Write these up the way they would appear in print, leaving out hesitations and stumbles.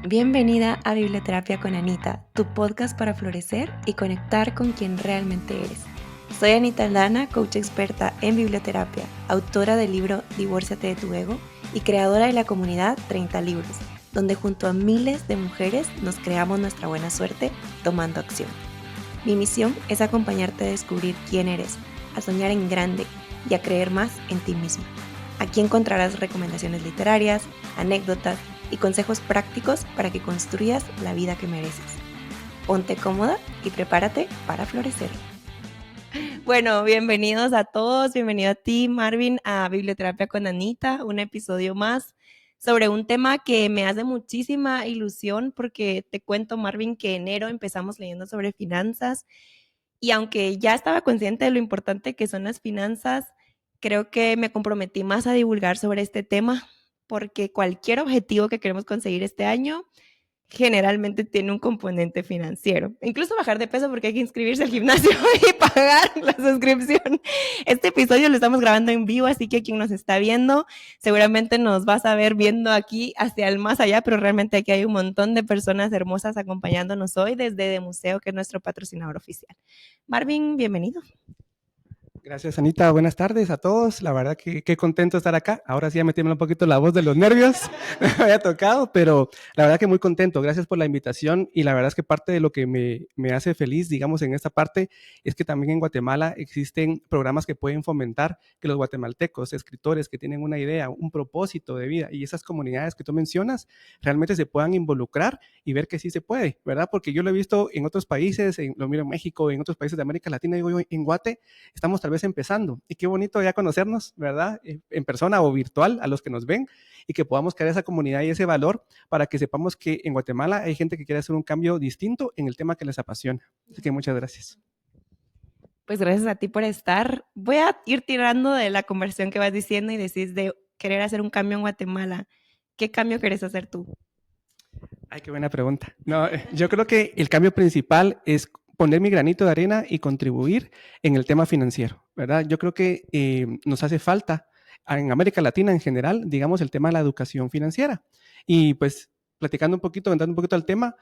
Bienvenida a Biblioterapia con Anita, tu podcast para florecer y conectar con quien realmente eres. Soy Anita Aldana, coach experta en biblioterapia, autora del libro Divórciate de tu ego y creadora de la comunidad 30 Libros, donde junto a miles de mujeres nos creamos nuestra buena suerte tomando acción. Mi misión es acompañarte a descubrir quién eres, a soñar en grande y a creer más en ti misma. Aquí encontrarás recomendaciones literarias, anécdotas y consejos prácticos para que construyas la vida que mereces. Ponte cómoda y prepárate para florecer. Bueno, bienvenidos a todos, bienvenido a ti, Marvin, a Biblioterapia con Anita, un episodio más sobre un tema que me hace muchísima ilusión porque te cuento, Marvin, que enero empezamos leyendo sobre finanzas y aunque ya estaba consciente de lo importante que son las finanzas, creo que me comprometí más a divulgar sobre este tema porque cualquier objetivo que queremos conseguir este año generalmente tiene un componente financiero. Incluso bajar de peso porque hay que inscribirse al gimnasio y pagar la suscripción. Este episodio lo estamos grabando en vivo, así que quien nos está viendo seguramente nos vas a ver viendo aquí hacia el más allá, pero realmente aquí hay un montón de personas hermosas acompañándonos hoy desde De Museo, que es nuestro patrocinador oficial. Marvin, bienvenido. Gracias, Anita. Buenas tardes a todos. La verdad que qué contento de estar acá. Ahora sí ya me tiembla un poquito la voz de los nervios. Me había tocado, pero la verdad que muy contento. Gracias por la invitación. Y la verdad es que parte de lo que me hace feliz, digamos, en esta parte, es que también en Guatemala existen programas que pueden fomentar que los guatemaltecos, escritores que tienen una idea, un propósito de vida, y esas comunidades que tú mencionas, realmente se puedan involucrar y ver que sí se puede, ¿verdad? Porque yo lo he visto en otros países, lo miro en México, en otros países de América Latina, digo yo, en Guate, estamos tal vez empezando y qué bonito ya conocernos, ¿verdad? En persona o virtual a los que nos ven y que podamos crear esa comunidad y ese valor para que sepamos que en Guatemala hay gente que quiere hacer un cambio distinto en el tema que les apasiona. Así que muchas gracias. Pues gracias a ti por estar. Voy a ir tirando de la conversación que vas diciendo y decís de querer hacer un cambio en Guatemala. ¿Qué cambio querés hacer tú? Ay, qué buena pregunta. No, yo creo que el cambio principal es poner mi granito de arena y contribuir en el tema financiero, ¿verdad? Yo creo que nos hace falta en América Latina en general, digamos, el tema de la educación financiera. Y pues platicando un poquito, entrando un poquito al tema,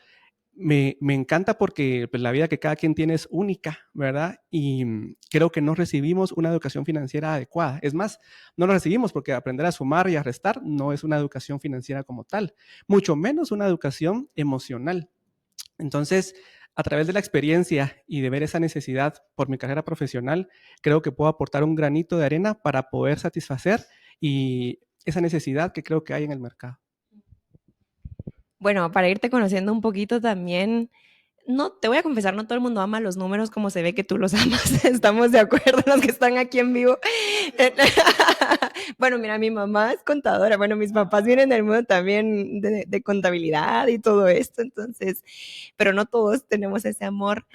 me encanta porque pues, la vida que cada quien tiene es única, ¿verdad? Y creo que no recibimos una educación financiera adecuada. Es más, no lo recibimos porque aprender a sumar y a restar no es una educación financiera como tal, mucho menos una educación emocional. Entonces, a través de la experiencia y de ver esa necesidad por mi carrera profesional, creo que puedo aportar un granito de arena para poder satisfacer y esa necesidad que creo que hay en el mercado. Bueno, para irte conociendo un poquito también, no, te voy a confesar, no todo el mundo ama los números como se ve que tú los amas. Estamos de acuerdo los que están aquí en vivo. Bueno, mira, mi mamá es contadora. Bueno, mis papás vienen del mundo también de contabilidad y todo esto, entonces, pero no todos tenemos ese amor.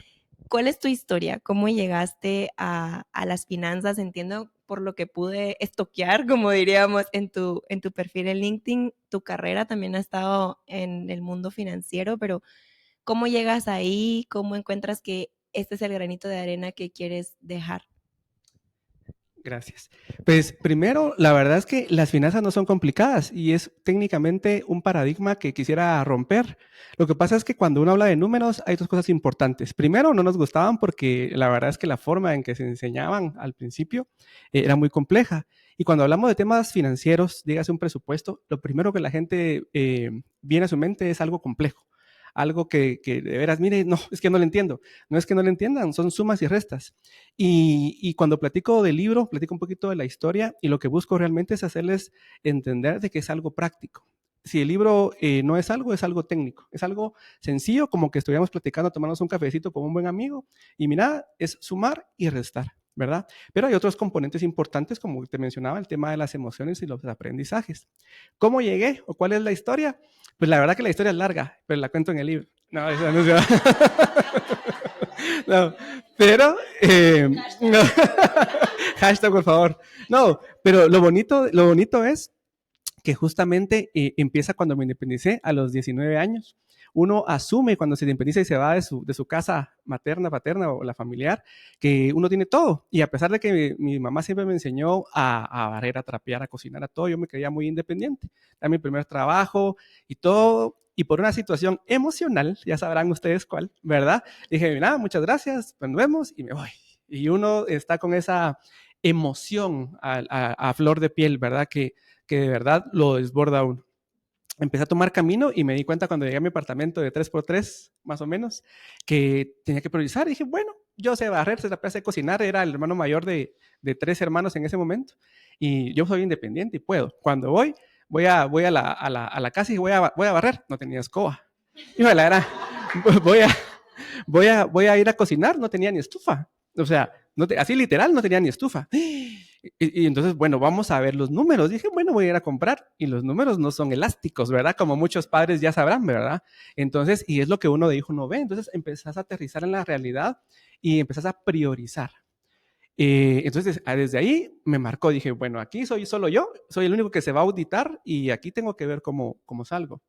¿Cuál es tu historia? ¿Cómo llegaste a las finanzas? Entiendo por lo que pude estoquear, como diríamos, en tu perfil en LinkedIn. Tu carrera también ha estado en el mundo financiero, pero ¿cómo llegas ahí? ¿Cómo encuentras que este es el granito de arena que quieres dejar? Gracias. Pues primero, la verdad es que las finanzas no son complicadas y es técnicamente un paradigma que quisiera romper. Lo que pasa es que cuando uno habla de números hay dos cosas importantes. Primero, no nos gustaban porque la verdad es que la forma en que se enseñaban al principio era muy compleja. Y cuando hablamos de temas financieros, dígase un presupuesto, lo primero que la gente viene a su mente es algo complejo. Algo que de veras, mire, no, es que no lo entiendo. No es que no lo entiendan, son sumas y restas. Y cuando platico del libro, platico un poquito de la historia y lo que busco realmente es hacerles entender de que es algo práctico. Si el libro no es algo técnico, es algo sencillo, como que estuviéramos platicando, tomándonos un cafecito con un buen amigo y mira, es sumar y restar, ¿verdad? Pero hay otros componentes importantes, como te mencionaba, el tema de las emociones y los aprendizajes. ¿Cómo llegué o cuál es la historia? Pues la verdad que la historia es larga, pero la cuento en el libro. No, eso no se va. No, pero no. Hashtag, por favor. No, pero lo bonito es que justamente empieza cuando me independicé a los 19 años. Uno asume cuando se independiza y se va de su casa materna, paterna o la familiar, que uno tiene todo. Y a pesar de que mi mamá siempre me enseñó a barrer, a trapear, a cocinar, a todo, yo me creía muy independiente. Era mi primer trabajo y todo. y por una situación emocional, ya sabrán ustedes cuál, ¿verdad? Dije, nada, muchas gracias, pues nos vemos y me voy. Y uno está con esa emoción a flor de piel, ¿verdad? Que de verdad lo desborda a uno. Empecé a tomar camino y me di cuenta cuando llegué a mi apartamento de 3x3, más o menos, que tenía que priorizar. Y dije, bueno, yo sé barrer, sé cocinar, era el hermano mayor de 3 hermanos en ese momento. Y yo soy independiente y puedo. Cuando voy a la casa y voy a barrer. No tenía escoba. Y me la era, voy a, voy a ir a cocinar, no tenía ni estufa. O sea, así literal, no tenía ni estufa. Y entonces, bueno, vamos a ver los números. Dije, bueno, voy a ir a comprar. Y los números no son elásticos, ¿verdad? Como muchos padres ya sabrán, ¿verdad? Entonces, y es lo que uno de hijo no ve. Entonces, empezás a aterrizar en la realidad y empezás a priorizar. Entonces, desde ahí me marcó. Dije, bueno, aquí soy solo yo, soy el único que se va a auditar y aquí tengo que ver cómo salgo.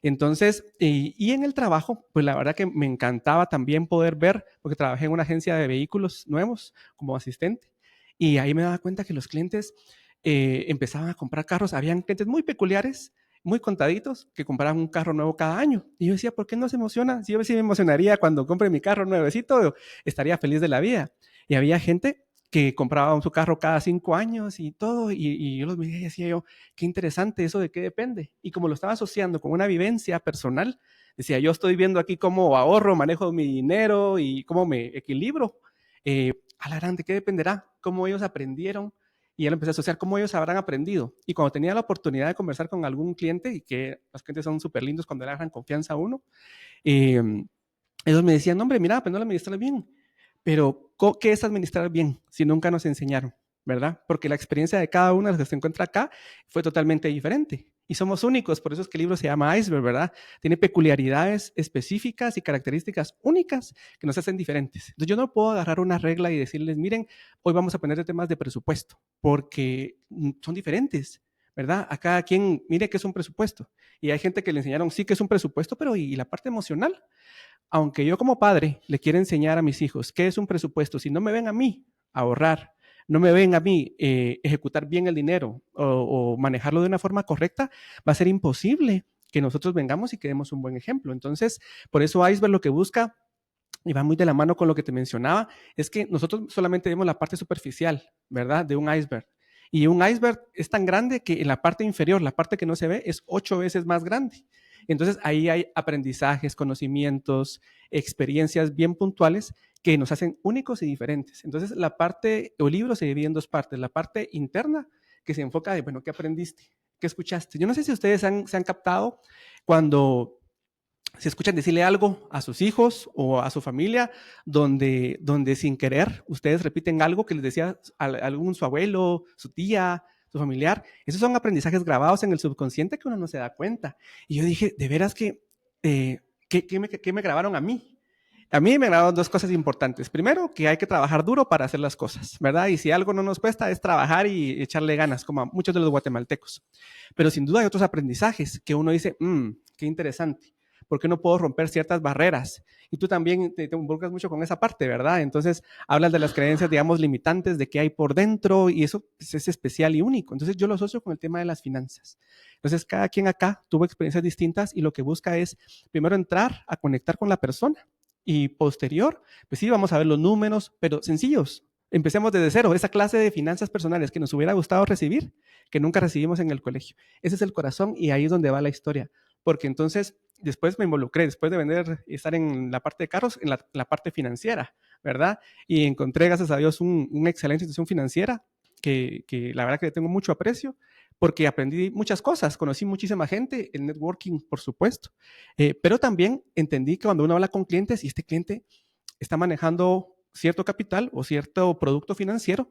Entonces, y en el trabajo, pues la verdad que me encantaba también poder ver, porque trabajé en una agencia de vehículos nuevos como asistente, y ahí me daba cuenta que los clientes empezaban a comprar carros. Habían clientes muy peculiares, muy contaditos, que compraban un carro nuevo cada año. Y yo decía, ¿por qué no se emociona? Si yo sí me emocionaría cuando compre mi carro nuevecito, estaría feliz de la vida. Y había gente que compraba su carro cada 5 años y todo, y yo los veía y decía yo, qué interesante, ¿eso de qué depende? Y como lo estaba asociando con una vivencia personal, decía, yo estoy viendo aquí cómo ahorro, manejo mi dinero y cómo me equilibro. A la grande, ¿qué dependerá? ¿Cómo ellos aprendieron? Y ya lo empecé a asociar, ¿cómo ellos habrán aprendido? Y cuando tenía la oportunidad de conversar con algún cliente, y que los clientes son súper lindos cuando le agarran confianza a uno, eh, ellos me decían, hombre, mira, pues no lo administras bien. Pero, ¿qué es administrar bien si nunca nos enseñaron? ¿Verdad? Porque la experiencia de cada uno de los que se encuentra acá fue totalmente diferente. Y somos únicos, por eso es que el libro se llama Iceberg, ¿verdad? Tiene peculiaridades específicas y características únicas que nos hacen diferentes. Entonces, yo no puedo agarrar una regla y decirles, miren, hoy vamos a poner temas de presupuesto, porque son diferentes, ¿verdad? A cada quien, mire qué es un presupuesto. Y hay gente que le enseñaron, sí que es un presupuesto, pero ¿y la parte emocional? Aunque yo como padre le quiera enseñar a mis hijos qué es un presupuesto, si no me ven a mí ahorrar, no me ven a mí ejecutar bien el dinero o manejarlo de una forma correcta, va a ser imposible que nosotros vengamos y que demos un buen ejemplo. Entonces, por eso Iceberg lo que busca, y va muy de la mano con lo que te mencionaba, es que nosotros solamente vemos la parte superficial, ¿verdad? De un iceberg. Y un iceberg es tan grande que en la parte inferior, la parte que no se ve, es 8 veces más grande. Entonces ahí hay aprendizajes, conocimientos, experiencias bien puntuales que nos hacen únicos y diferentes. Entonces la parte, el libro se divide en 2 partes. La parte interna, que se enfoca de, bueno, ¿qué aprendiste? ¿Qué escuchaste? Yo no sé si ustedes se han captado cuando se escuchan decirle algo a sus hijos o a su familia, donde sin querer ustedes repiten algo que les decía algún su abuelo, su tía, su familiar. Esos son aprendizajes grabados en el subconsciente que uno no se da cuenta. Y yo dije, de veras que, ¿qué me grabaron a mí? A mí me grabaron 2 cosas importantes. Primero, que hay que trabajar duro para hacer las cosas, ¿verdad? Y si algo no nos cuesta es trabajar y echarle ganas, como a muchos de los guatemaltecos. Pero sin duda hay otros aprendizajes que uno dice, qué interesante. ¿Por qué no puedo romper ciertas barreras? Y tú también te involucras mucho con esa parte, ¿verdad? Entonces hablas de las creencias, digamos, limitantes, de qué hay por dentro, y eso pues, es especial y único. Entonces yo lo asocio con el tema de las finanzas. Entonces cada quien acá tuvo experiencias distintas y lo que busca es primero entrar a conectar con la persona y posterior, pues sí, vamos a ver los números, pero sencillos. Empecemos desde cero, esa clase de finanzas personales que nos hubiera gustado recibir, que nunca recibimos en el colegio. Ese es el corazón y ahí es donde va la historia. Porque entonces después me involucré, después de vender y estar en la parte de carros, en la parte financiera, ¿verdad? Y encontré, gracias a Dios, una excelente institución financiera que la verdad que le tengo mucho aprecio porque aprendí muchas cosas, conocí muchísima gente, el networking, por supuesto, pero también entendí que cuando uno habla con clientes y este cliente está manejando cierto capital o cierto producto financiero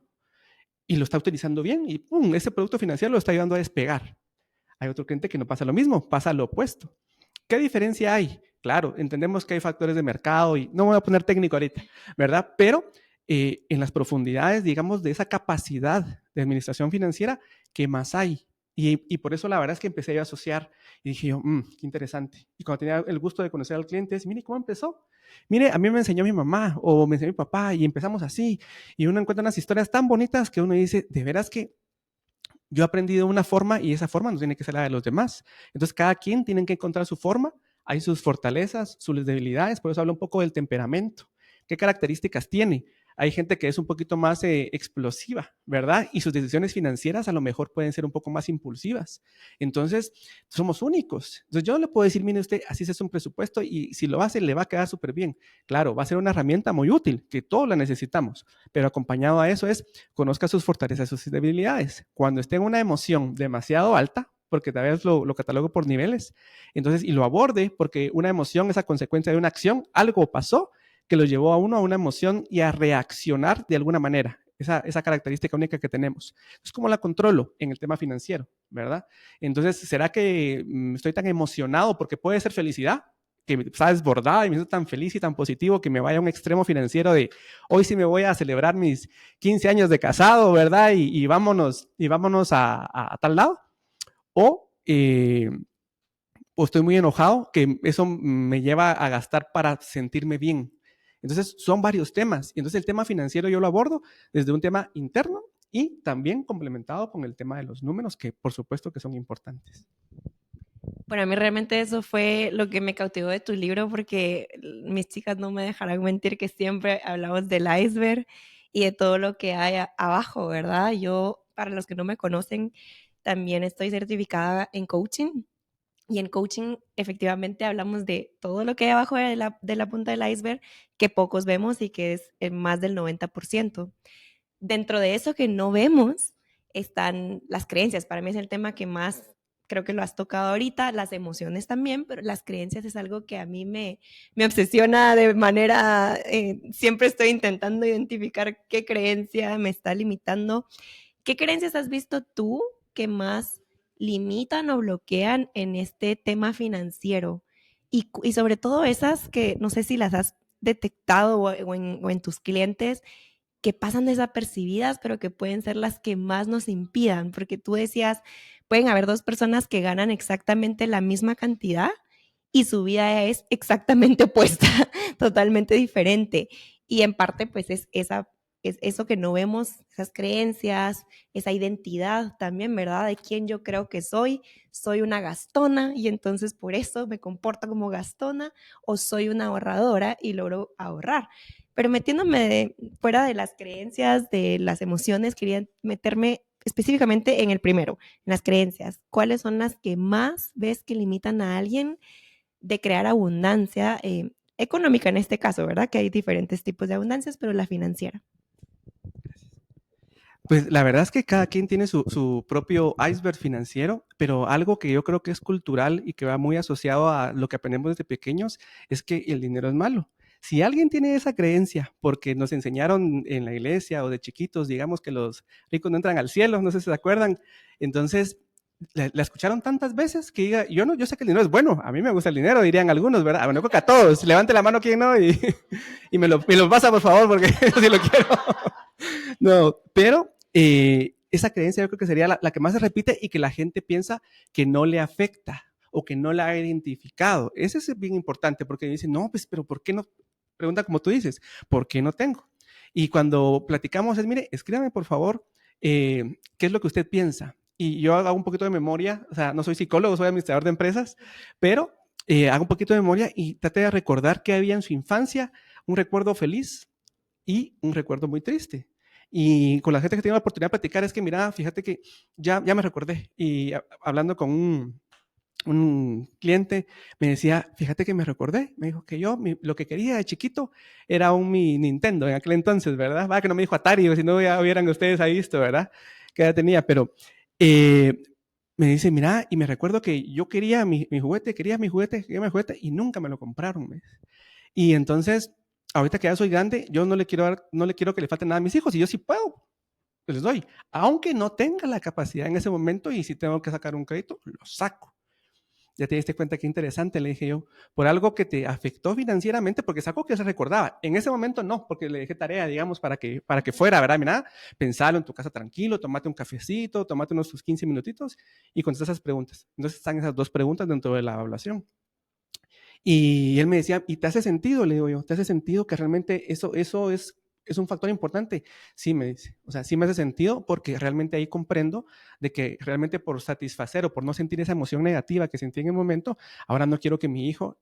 y lo está utilizando bien y ¡pum! Ese producto financiero lo está ayudando a despegar. Hay otro cliente que no pasa lo mismo, pasa lo opuesto. ¿Qué diferencia hay? Claro, entendemos que hay factores de mercado y no me voy a poner técnico ahorita, ¿verdad? Pero en las profundidades, digamos, de esa capacidad de administración financiera, ¿qué más hay? Y por eso la verdad es que empecé a asociar y dije yo, qué interesante. Y cuando tenía el gusto de conocer al cliente, es, mire, ¿cómo empezó? Mire, a mí me enseñó mi mamá o me enseñó mi papá y empezamos así. Y uno encuentra unas historias tan bonitas que uno dice, de veras que yo aprendí de una forma y esa forma no tiene que ser la de los demás. Entonces, cada quien tiene que encontrar su forma hay sus fortalezas, sus debilidades, por eso hablo un poco del temperamento. ¿Qué características tiene? Hay gente que es un poquito más explosiva, ¿verdad? Y sus decisiones financieras a lo mejor pueden ser un poco más impulsivas. Entonces, somos únicos. Entonces, yo le puedo decir, mire usted, así se hace un presupuesto y si lo hace, le va a quedar súper bien. Claro, va a ser una herramienta muy útil, que todos la necesitamos, pero acompañado a eso es, conozca sus fortalezas, sus debilidades. Cuando esté en una emoción demasiado alta, porque tal vez lo catalogo por niveles, entonces, y lo aborde, porque una emoción es a consecuencia de una acción, algo pasó, que lo llevó a uno a una emoción y a reaccionar de alguna manera. Esa característica única que tenemos. Es como la controlo en el tema financiero, ¿verdad? Entonces, ¿será que estoy tan emocionado porque puede ser felicidad? Que está desbordada y me siento tan feliz y tan positivo que me vaya a un extremo financiero de hoy sí me voy a celebrar mis 15 años de casado, ¿verdad? Y vámonos a tal lado. O estoy muy enojado, que eso me lleva a gastar para sentirme bien. Entonces, son varios temas. Y entonces el tema financiero yo lo abordo desde un tema interno y también complementado con el tema de los números, que por supuesto que son importantes. Bueno, a mí realmente eso fue lo que me cautivó de tu libro, porque mis chicas no me dejarán mentir que siempre hablamos del iceberg y de todo lo que hay abajo, ¿verdad? Yo, para los que no me conocen, también estoy certificada en coaching. Y en coaching efectivamente hablamos de todo lo que hay abajo de la punta del iceberg que pocos vemos y que es más del 90%. Dentro de eso que no vemos están las creencias. Para mí es el tema que más creo que lo has tocado ahorita, las emociones también, pero las creencias es algo que a mí me obsesiona de manera, siempre estoy intentando identificar qué creencia me está limitando. ¿Qué creencias has visto tú que más limitan o bloquean en este tema financiero? Y sobre todo esas que no sé si las has detectado o en tus clientes que pasan desapercibidas, pero que pueden ser las que más nos impidan, porque tú decías, pueden haber dos personas que ganan exactamente la misma cantidad y su vida es exactamente opuesta, totalmente diferente. Y en parte, pues es eso que no vemos, esas creencias, esa identidad también, ¿verdad? De quién yo creo que soy una gastona y entonces por eso me comporto como gastona, o soy una ahorradora y logro ahorrar. Pero fuera de las creencias, de las emociones, quería meterme específicamente en el primero, en las creencias. ¿Cuáles son las que más ves que limitan a alguien de crear abundancia económica en este caso, ¿verdad? Que hay diferentes tipos de abundancias, pero la financiera. Pues la verdad es que cada quien tiene su propio iceberg financiero, pero algo que yo creo que es cultural y que va muy asociado a lo que aprendemos desde pequeños es que el dinero es malo. Si alguien tiene esa creencia, porque nos enseñaron en la iglesia o de chiquitos, digamos que los ricos no entran al cielo, no sé si se acuerdan, entonces la escucharon tantas veces que diga, yo sé que el dinero es bueno, a mí me gusta el dinero, dirían algunos, ¿verdad? Bueno, creo que a todos, levante la mano quien no y, y me lo pasa por favor porque si lo quiero. No, pero esa creencia yo creo que sería la que más se repite y que la gente piensa que no le afecta o que no la ha identificado. Eso es bien importante porque dicen, no, pues, pero ¿por qué no? Pregunta como tú dices, ¿por qué no tengo? Y cuando platicamos es, mire, escríbame por favor, ¿qué es lo que usted piensa? Y yo hago un poquito de memoria, o sea, no soy psicólogo, soy administrador de empresas, pero hago un poquito de memoria y trate de recordar qué había en su infancia, un recuerdo feliz y un recuerdo muy triste. Y con la gente que tiene la oportunidad de platicar es que, mira, fíjate que ya me recordé. Y hablando con un cliente, me decía, fíjate que me recordé. Me dijo que lo que quería de chiquito era mi Nintendo en aquel entonces, ¿verdad? Va, que no me dijo Atari, si no ya hubieran ustedes ahí visto, ¿verdad? Que ya tenía, pero me dice, mira, y me recuerdo que yo quería mi juguete, quería mi juguete y nunca me lo compraron. ¿Ves? Y entonces, ahorita que ya soy grande, yo no le quiero que le falte nada a mis hijos y yo sí puedo, les doy. Aunque no tenga la capacidad en ese momento y si tengo que sacar un crédito, lo saco. Ya te diste cuenta qué interesante, le dije yo, por algo que te afectó financieramente, porque es algo que se recordaba. En ese momento no, porque le dejé tarea, digamos, para que fuera, ¿verdad? Mira, pensalo en tu casa tranquilo, tomate un cafecito, tomate unos 15 minutitos y contesta esas preguntas. Entonces están esas dos preguntas dentro de la evaluación. Y él me decía, ¿y te hace sentido? Le digo yo, ¿te hace sentido que realmente eso es es un factor importante. Sí, me dice. O sea, sí me hace sentido porque realmente ahí comprendo de que realmente por satisfacer o por no sentir esa emoción negativa que sentí en el momento, ahora no quiero que mi hijo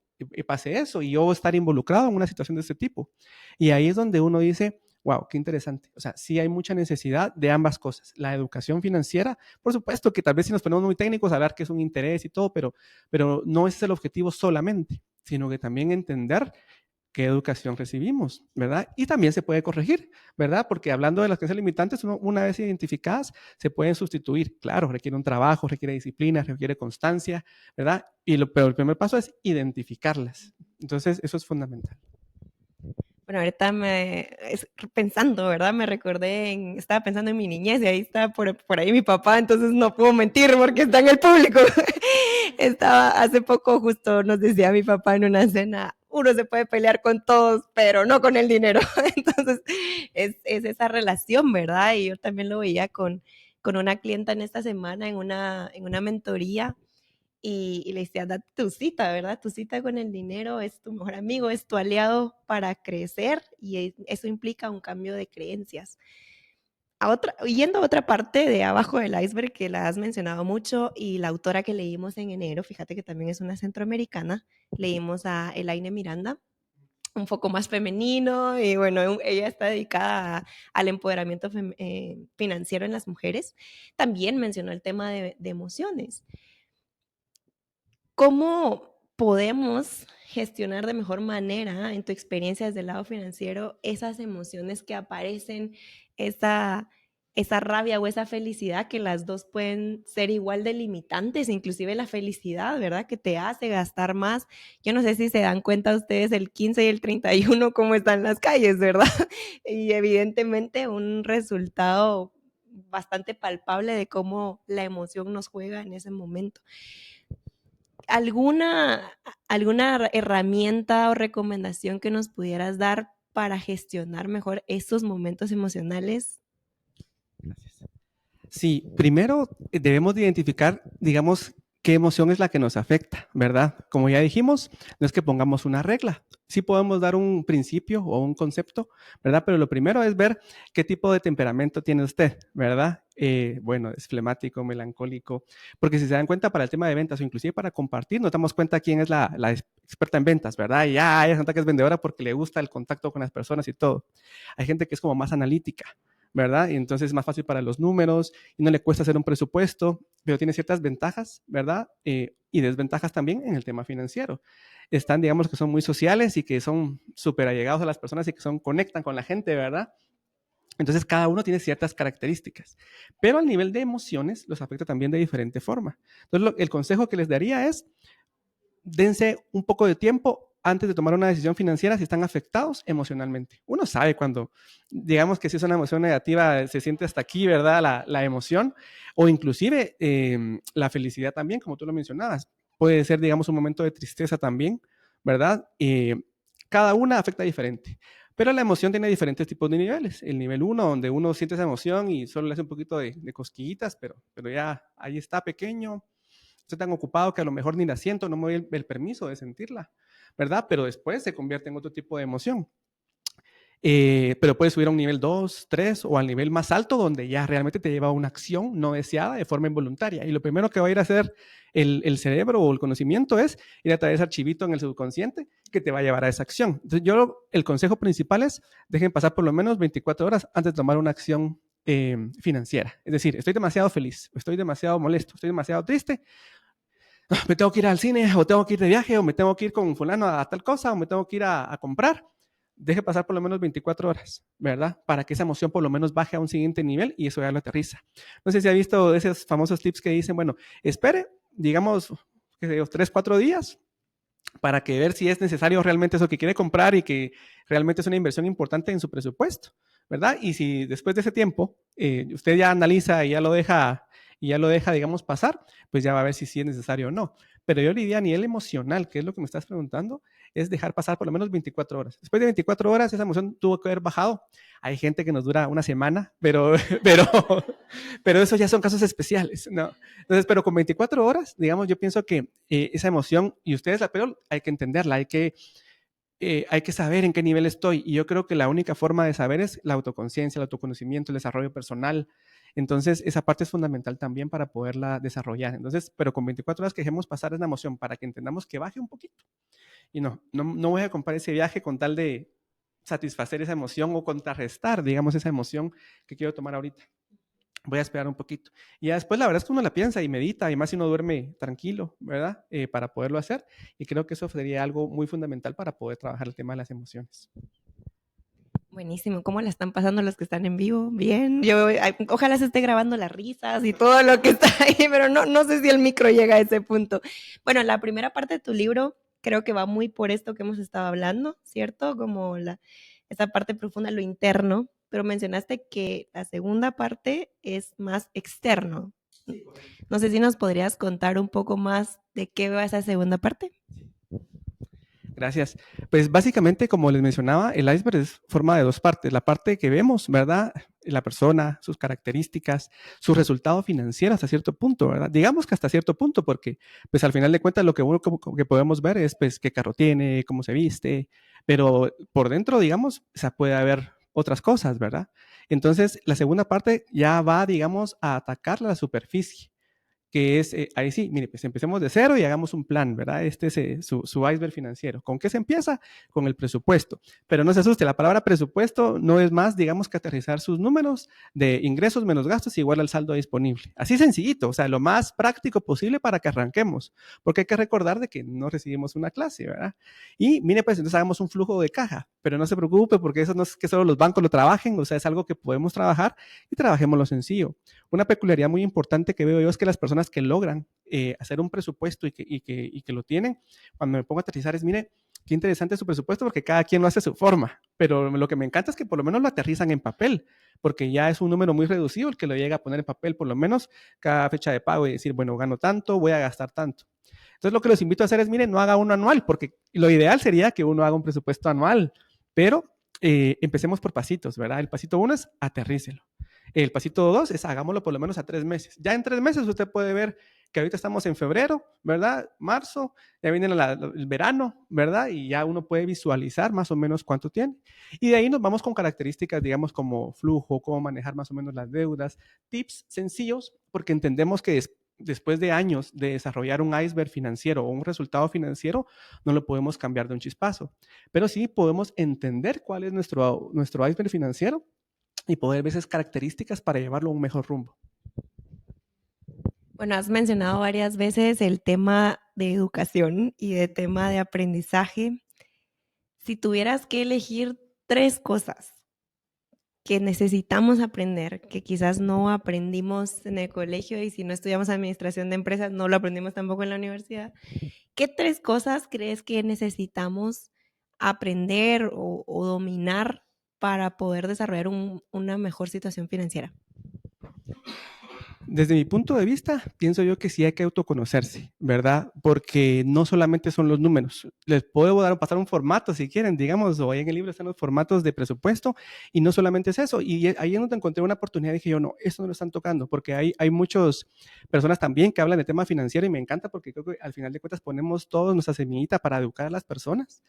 pase eso y yo estar involucrado en una situación de este tipo. Y ahí es donde uno dice, wow, qué interesante. O sea, sí hay mucha necesidad de ambas cosas. La educación financiera, por supuesto que tal vez si nos ponemos muy técnicos, hablar que es un interés y todo, pero no es el objetivo solamente, sino que también entender qué educación recibimos, ¿verdad? Y también se puede corregir, ¿verdad? Porque hablando de las creencias limitantes, una vez identificadas, se pueden sustituir. Claro, requiere un trabajo, requiere disciplina, requiere constancia, ¿verdad? Pero el primer paso es identificarlas. Entonces, eso es fundamental. Bueno, ahorita pensando, ¿verdad? Me recordé, estaba pensando en mi niñez y ahí está por ahí mi papá, entonces no puedo mentir porque está en el público. Hace poco justo nos decía mi papá en una cena, uno se puede pelear con todos, pero no con el dinero. Entonces es esa relación, ¿verdad? Y yo también lo veía con una clienta en esta semana en una mentoría y le decía, date tu cita, ¿verdad? Tu cita con el dinero es tu mejor amigo, es tu aliado para crecer y eso implica un cambio de creencias. Yendo a otra parte de abajo del iceberg que la has mencionado mucho y la autora que leímos en enero, fíjate que también es una centroamericana, leímos a Elaine Miranda, un poco más femenino y bueno, ella está dedicada al empoderamiento financiero en las mujeres. También mencionó el tema de emociones. ¿Cómo podemos gestionar de mejor manera, en tu experiencia desde el lado financiero, esas emociones que aparecen, esa, esa rabia o esa felicidad, que las dos pueden ser igual de limitantes, inclusive la felicidad, ¿verdad? Que te hace gastar más. Yo no sé si se dan cuenta ustedes el 15 y el 31 cómo están las calles, ¿verdad? Y evidentemente un resultado bastante palpable de cómo la emoción nos juega en ese momento. ¿Alguna herramienta o recomendación que nos pudieras dar para gestionar mejor estos momentos emocionales? Gracias. Sí, primero debemos de identificar, digamos, qué emoción es la que nos afecta, ¿verdad? Como ya dijimos, no es que pongamos una regla. Sí podemos dar un principio o un concepto, ¿verdad? Pero lo primero es ver qué tipo de temperamento tiene usted, ¿verdad? Bueno, es flemático, melancólico, porque si se dan cuenta para el tema de ventas o inclusive para compartir, nos damos cuenta quién es la experta en ventas, ¿verdad? Y ya se nota que es vendedora porque le gusta el contacto con las personas y todo. Hay gente que es como más analítica, ¿verdad? Y entonces es más fácil para los números y no le cuesta hacer un presupuesto, pero tiene ciertas ventajas, ¿verdad? Y desventajas también en el tema financiero. Están, digamos, que son muy sociales y que son súper allegados a las personas y que conectan con la gente, ¿verdad? Entonces, cada uno tiene ciertas características, pero al nivel de emociones los afecta también de diferente forma. Entonces, el consejo que les daría es, dense un poco de tiempo antes de tomar una decisión financiera si están afectados emocionalmente. Uno sabe cuando, digamos que si es una emoción negativa, se siente hasta aquí, ¿verdad? La emoción, o inclusive la felicidad también, como tú lo mencionabas. Puede ser, digamos, un momento de tristeza también, ¿verdad? Cada una afecta diferente. Pero la emoción tiene diferentes tipos de niveles. El nivel 1, donde uno siente esa emoción y solo le hace un poquito de cosquillitas, pero ya ahí está pequeño. Estoy tan ocupado que a lo mejor ni la siento, no me doy el permiso de sentirla, ¿verdad? Pero después se convierte en otro tipo de emoción. Pero puedes subir a un nivel 2, 3 o al nivel más alto donde ya realmente te lleva a una acción no deseada de forma involuntaria. Y lo primero que va a ir a hacer el cerebro o el conocimiento es ir a traer ese archivito en el subconsciente que te va a llevar a esa acción. Entonces el consejo principal es dejen pasar por lo menos 24 horas antes de tomar una acción financiera. Es decir, estoy demasiado feliz, estoy demasiado molesto, estoy demasiado triste, me tengo que ir al cine, o tengo que ir de viaje, o me tengo que ir con fulano a tal cosa, o me tengo que ir a comprar. Deje pasar por lo menos 24 horas, ¿verdad? Para que esa emoción por lo menos baje a un siguiente nivel y eso ya lo aterriza. No sé si ha visto esos famosos tips que dicen, bueno, espere, digamos, qué sé yo, 3, 4 días para que ver si es necesario realmente eso que quiere comprar y que realmente es una inversión importante en su presupuesto, ¿verdad? Y si después de ese tiempo usted ya analiza y ya lo deja, digamos, pasar, pues ya va a ver si sí es necesario o no. Pero yo diría a nivel emocional, que es lo que me estás preguntando, es dejar pasar por lo menos 24 horas. Después de 24 horas, esa emoción tuvo que haber bajado. Hay gente que nos dura una semana, pero, pero eso ya son casos especiales, ¿no? Entonces, pero con 24 horas, digamos, yo pienso que esa emoción, y ustedes la peor, hay que entenderla, hay que hay que saber en qué nivel estoy. Y yo creo que la única forma de saber es la autoconciencia, el autoconocimiento, el desarrollo personal. Entonces, esa parte es fundamental también para poderla desarrollar. Entonces, pero con 24 horas que dejemos pasar esa emoción para que entendamos que baje un poquito. Y no voy a comparar ese viaje con tal de satisfacer esa emoción o contrarrestar, digamos, esa emoción que quiero tomar ahorita. Voy a esperar un poquito. Y ya después la verdad es que uno la piensa y medita, y más si uno duerme tranquilo, ¿verdad? Para poderlo hacer. Y creo que eso sería algo muy fundamental para poder trabajar el tema de las emociones. Buenísimo, ¿cómo la están pasando los que están en vivo? Bien. Ojalá se esté grabando las risas y todo lo que está ahí, pero no sé si el micro llega a ese punto. Bueno, la primera parte de tu libro creo que va muy por esto que hemos estado hablando, ¿cierto? Como esa parte profunda, lo interno, pero mencionaste que la segunda parte es más externo. No sé si nos podrías contar un poco más de qué va esa segunda parte. Gracias. Pues básicamente, como les mencionaba, el iceberg es forma de dos partes. La parte que vemos, ¿verdad? La persona, sus características, su resultado financiero hasta cierto punto, ¿verdad? Digamos que hasta cierto punto, porque pues al final de cuentas lo que uno como que podemos ver es pues qué carro tiene, cómo se viste, pero por dentro, digamos, o sea, puede haber otras cosas, ¿verdad? Entonces, la segunda parte ya va, digamos, a atacar la superficie, que es, ahí sí, mire, pues empecemos de cero y hagamos un plan, ¿verdad? Este es su iceberg financiero. ¿Con qué se empieza? Con el presupuesto. Pero no se asuste, la palabra presupuesto no es más, digamos, que aterrizar sus números de ingresos menos gastos igual al saldo disponible. Así sencillito, o sea, lo más práctico posible para que arranquemos, porque hay que recordar de que no recibimos una clase, ¿verdad? Y mire, pues entonces hagamos un flujo de caja, pero no se preocupe porque eso no es que solo los bancos lo trabajen, o sea, es algo que podemos trabajar y trabajemos lo sencillo. Una peculiaridad muy importante que veo yo es que las personas que logran hacer un presupuesto y que lo tienen, cuando me pongo a aterrizar es, mire, qué interesante su presupuesto porque cada quien lo hace a su forma, pero lo que me encanta es que por lo menos lo aterrizan en papel, porque ya es un número muy reducido el que lo llega a poner en papel, por lo menos cada fecha de pago y decir, bueno, gano tanto, voy a gastar tanto. Entonces lo que los invito a hacer es, miren, no haga uno anual, porque lo ideal sería que uno haga un presupuesto anual, pero empecemos por pasitos, ¿verdad? El pasito uno es aterrícelo. El pasito 2 es hagámoslo por lo menos a 3 meses. Ya en 3 meses usted puede ver que ahorita estamos en febrero, ¿verdad? Marzo, ya viene el verano, ¿verdad? Y ya uno puede visualizar más o menos cuánto tiene. Y de ahí nos vamos con características, digamos, como flujo, cómo manejar más o menos las deudas, tips sencillos, porque entendemos que después de años de desarrollar un iceberg financiero o un resultado financiero, no lo podemos cambiar de un chispazo. Pero sí podemos entender cuál es nuestro iceberg financiero y poder ver esas características para llevarlo a un mejor rumbo. Bueno, has mencionado varias veces el tema de educación y de tema de aprendizaje. Si tuvieras que elegir 3 cosas que necesitamos aprender, que quizás no aprendimos en el colegio y si no estudiamos administración de empresas, no lo aprendimos tampoco en la universidad, ¿qué 3 cosas crees que necesitamos aprender o dominar para poder desarrollar una mejor situación financiera? Desde mi punto de vista, pienso yo que sí hay que autoconocerse, ¿verdad? Porque no solamente son los números. Les puedo pasar un formato si quieren, digamos, o ahí en el libro están los formatos de presupuesto y no solamente es eso. Y ahí es donde encontré una oportunidad, dije yo, no, esto no lo están tocando, porque hay muchas personas también que hablan de tema financiero y me encanta porque creo que al final de cuentas ponemos todos nuestra semillita para educar a las personas,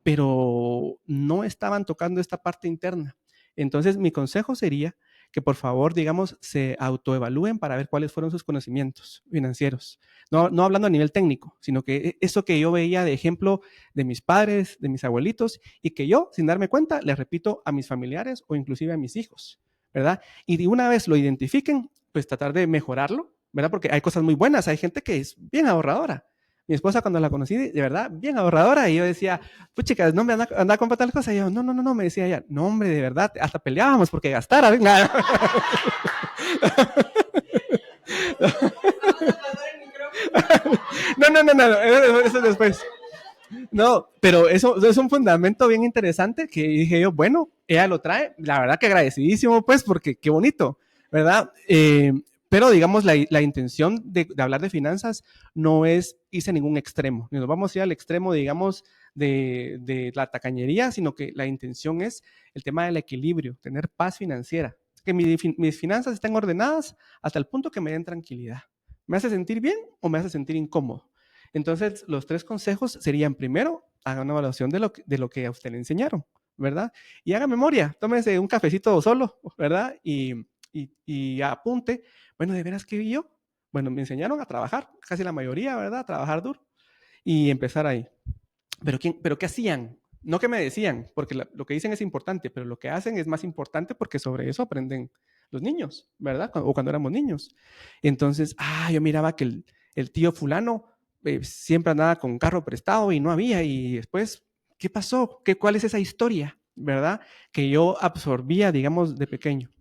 pero no estaban tocando esta parte interna. Entonces, mi consejo sería que por favor, digamos, se autoevalúen para ver cuáles fueron sus conocimientos financieros. No hablando a nivel técnico, sino que eso que yo veía de ejemplo de mis padres, de mis abuelitos, y que yo, sin darme cuenta, le repito a mis familiares o inclusive a mis hijos, ¿verdad? Y de una vez lo identifiquen, pues tratar de mejorarlo, ¿verdad? Porque hay cosas muy buenas, hay gente que es bien ahorradora. Mi esposa cuando la conocí, de verdad, bien ahorradora, y yo decía, pues chicas, no me anda a comprar tal cosa, y yo, no, me decía ella, no hombre, de verdad, hasta peleábamos porque gastara, venga. No, eso después. No, pero eso es un fundamento bien interesante que dije yo, bueno, ella lo trae, la verdad que agradecidísimo, pues, porque qué bonito, ¿verdad? Pero digamos, la intención de hablar de finanzas no es irse a ningún extremo, ni nos vamos a ir al extremo, digamos, de la tacañería, sino que la intención es el tema del equilibrio, tener paz financiera, que mis finanzas estén ordenadas hasta el punto que me den tranquilidad. ¿Me hace sentir bien o me hace sentir incómodo? Entonces, los 3 consejos serían, primero, haga una evaluación de lo que a usted le enseñaron, ¿verdad? Y haga memoria, tómese un cafecito solo, ¿verdad? Y apunte, bueno, ¿de veras qué vi yo? Bueno, me enseñaron a trabajar, casi la mayoría, ¿verdad? A trabajar duro y empezar ahí. Pero ¿qué hacían? No que me decían, porque lo que dicen es importante, pero lo que hacen es más importante porque sobre eso aprenden los niños, ¿verdad? O cuando éramos niños. Entonces, yo miraba que el tío fulano siempre andaba con carro prestado y no había, y después, ¿qué pasó? ¿Cuál es esa historia, verdad? Que yo absorbía, digamos, de pequeño.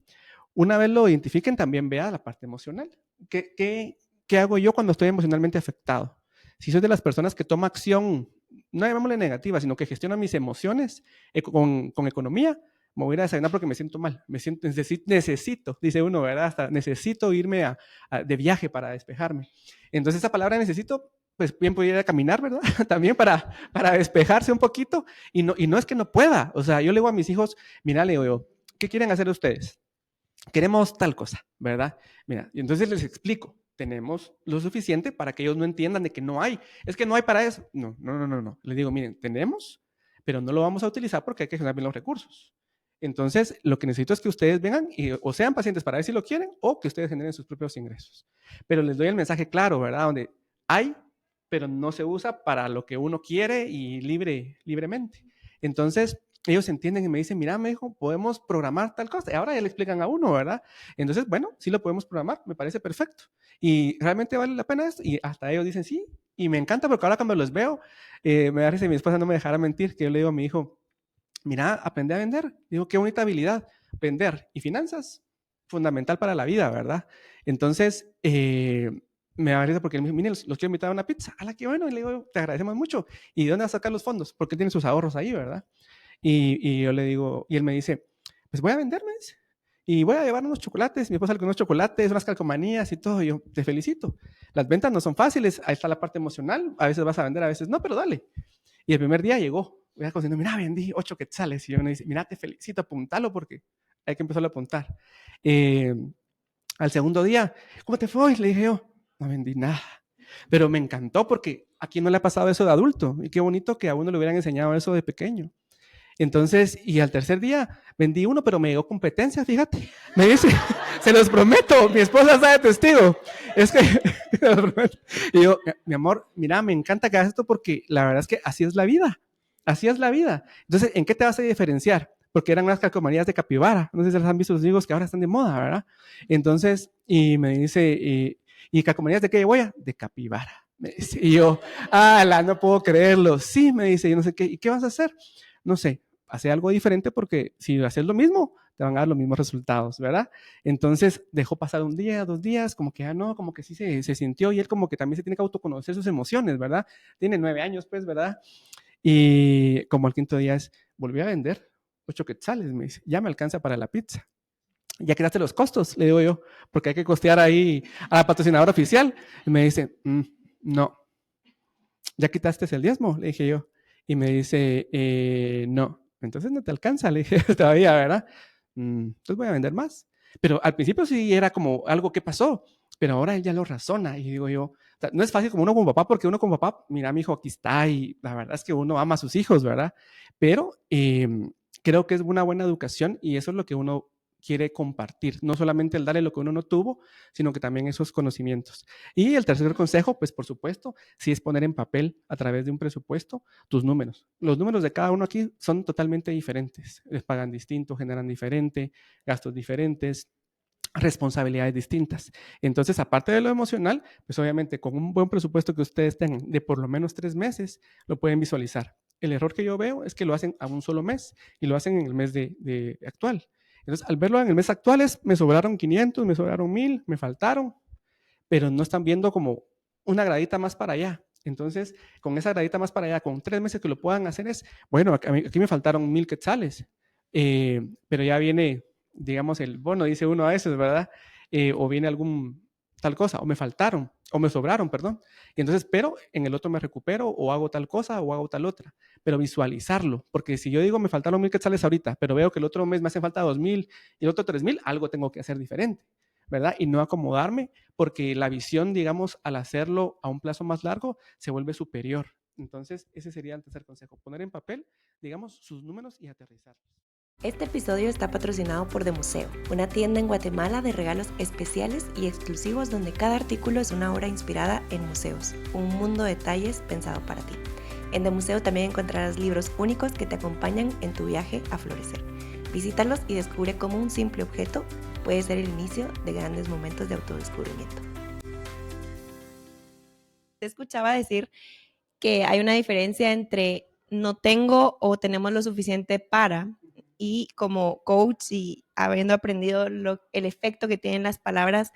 Una vez lo identifiquen, también vea la parte emocional. ¿Qué hago yo cuando estoy emocionalmente afectado? Si soy de las personas que toma acción, no llamémosle negativa, sino que gestiona mis emociones con economía, me voy a ir a desayunar porque me siento mal. Necesito, dice uno, ¿verdad? Hasta necesito irme de viaje para despejarme. Entonces, esa palabra necesito, pues bien podría ir a caminar, ¿verdad? También para despejarse un poquito. Y no es que no pueda. O sea, yo le digo a mis hijos, mira, le digo, ¿qué quieren hacer ustedes? Queremos tal cosa, ¿verdad? Mira, y entonces les explico, tenemos lo suficiente para que ellos no entiendan de que no hay, es que no hay para eso. No, no, no, no, no. Les digo, miren, tenemos, pero no lo vamos a utilizar porque hay que generar bien los recursos. Entonces, lo que necesito es que ustedes vengan o sean pacientes para ver si lo quieren o que ustedes generen sus propios ingresos. Pero les doy el mensaje claro, ¿verdad? Donde hay, pero no se usa para lo que uno quiere y libremente. Entonces, ellos entienden y me dicen, mira, me dijo, podemos programar tal cosa. Y ahora ya le explican a uno, ¿verdad? Entonces, bueno, sí lo podemos programar, me parece perfecto. Y realmente vale la pena esto. Y hasta ellos dicen sí. Y me encanta porque ahora cuando los veo, me parece que mi esposa no me dejará mentir, que yo le digo a mi hijo, mira, aprende a vender. Digo, qué bonita habilidad. Vender y finanzas, fundamental para la vida, ¿verdad? Entonces, me da risa porque él me dijo, mire, los quiero invitar a una pizza. ¡Hala, qué bueno! Y le digo, te agradecemos mucho. ¿Y de dónde vas a sacar los fondos? Porque tiene sus ahorros ahí, ¿verdad? Y yo le digo, y él me dice, pues voy a venderme y voy a llevar unos chocolates. Mi esposa le unos chocolates, unas calcomanías y todo. Y yo, te felicito. Las ventas no son fáciles. Ahí está la parte emocional. A veces vas a vender, a veces no, pero dale. Y el primer día llegó. Voy a cocinar, mira, vendí 8 quetzales. Y yo me dice, mira, te felicito, apuntalo porque hay que empezar a apuntar. Al segundo día, ¿cómo te fue? Le dije yo, no vendí nada. Pero me encantó porque a quién no le ha pasado eso de adulto. Y qué bonito que a uno le hubieran enseñado eso de pequeño. Entonces, y al tercer día vendí uno, pero me llegó competencia, fíjate. Me dice, se los prometo, mi esposa está de testigo. Es que, y yo, mi amor, mira, me encanta que hagas esto porque la verdad es que así es la vida. Así es la vida. Entonces, ¿en qué te vas a diferenciar? Porque eran unas calcomanías de capibara. No sé si las han visto los higos que ahora están de moda, ¿verdad? Entonces, y me dice, ¿y calcomanías de qué voy a? De capibara. Me dice, y yo, no puedo creerlo. Sí, me dice, yo no sé qué. ¿Y qué vas a hacer? No sé, hacer algo diferente porque si haces lo mismo, te van a dar los mismos resultados, ¿verdad? Entonces dejó pasar un día, 2 días, como que no, como que sí se sintió y él como que también se tiene que autoconocer sus emociones, ¿verdad? Tiene 9 años, pues, ¿verdad? Y como al quinto día volví a vender 8 quetzales, me dice, ya me alcanza para la pizza. Ya quitaste los costos, le digo yo, porque hay que costear ahí a la patrocinadora oficial. Y me dice, no. ¿Ya quitaste el diezmo? Le dije yo. Y me dice, no. Entonces no te alcanza, le dije todavía, ¿verdad? Entonces voy a vender más. Pero al principio sí era como algo que pasó, pero ahora él ya lo razona. Y digo yo, o sea, no es fácil como uno con papá, porque uno con papá, mira, mi hijo, aquí está. Y la verdad es que uno ama a sus hijos, ¿verdad? Pero creo que es una buena educación y eso es lo que uno quiere compartir, no solamente el darle lo que uno no tuvo, sino que también esos conocimientos. Y el tercer consejo, pues por supuesto, sí es poner en papel a través de un presupuesto tus números. Los números de cada uno aquí son totalmente diferentes. Les pagan distinto, generan diferente, gastos diferentes, responsabilidades distintas. Entonces, aparte de lo emocional, pues obviamente con un buen presupuesto que ustedes tengan de por lo menos 3 meses, lo pueden visualizar. El error que yo veo es que lo hacen a un solo mes y lo hacen en el mes de actual. Entonces, al verlo en el mes actual, me sobraron 500, me sobraron 1000, me faltaron, pero no están viendo como una gradita más para allá. Entonces, con esa gradita más para allá, con 3 meses que lo puedan hacer es, bueno, aquí me faltaron 1000 quetzales, pero ya viene, digamos, el bono, dice uno a veces, ¿verdad? O viene algún tal cosa, o me faltaron, o me sobraron, perdón. Y entonces, pero en el otro me recupero, o hago tal cosa, o hago tal otra. Pero visualizarlo, porque si yo digo me faltaron 1000 quetzales ahorita, pero veo que el otro mes me hace falta 2000 y el otro 3000, algo tengo que hacer diferente, ¿verdad? Y no acomodarme, porque la visión, digamos, al hacerlo a un plazo más largo, se vuelve superior. Entonces, ese sería el tercer consejo, poner en papel, digamos, sus números y aterrizarlos. Este episodio está patrocinado por The Museo, una tienda en Guatemala de regalos especiales y exclusivos donde cada artículo es una obra inspirada en museos, un mundo de detalles pensado para ti. En The Museo también encontrarás libros únicos que te acompañan en tu viaje a florecer. Visítalos y descubre cómo un simple objeto puede ser el inicio de grandes momentos de autodescubrimiento. Te escuchaba decir que hay una diferencia entre no tengo o tenemos lo suficiente para, y como coach y habiendo aprendido el efecto que tienen las palabras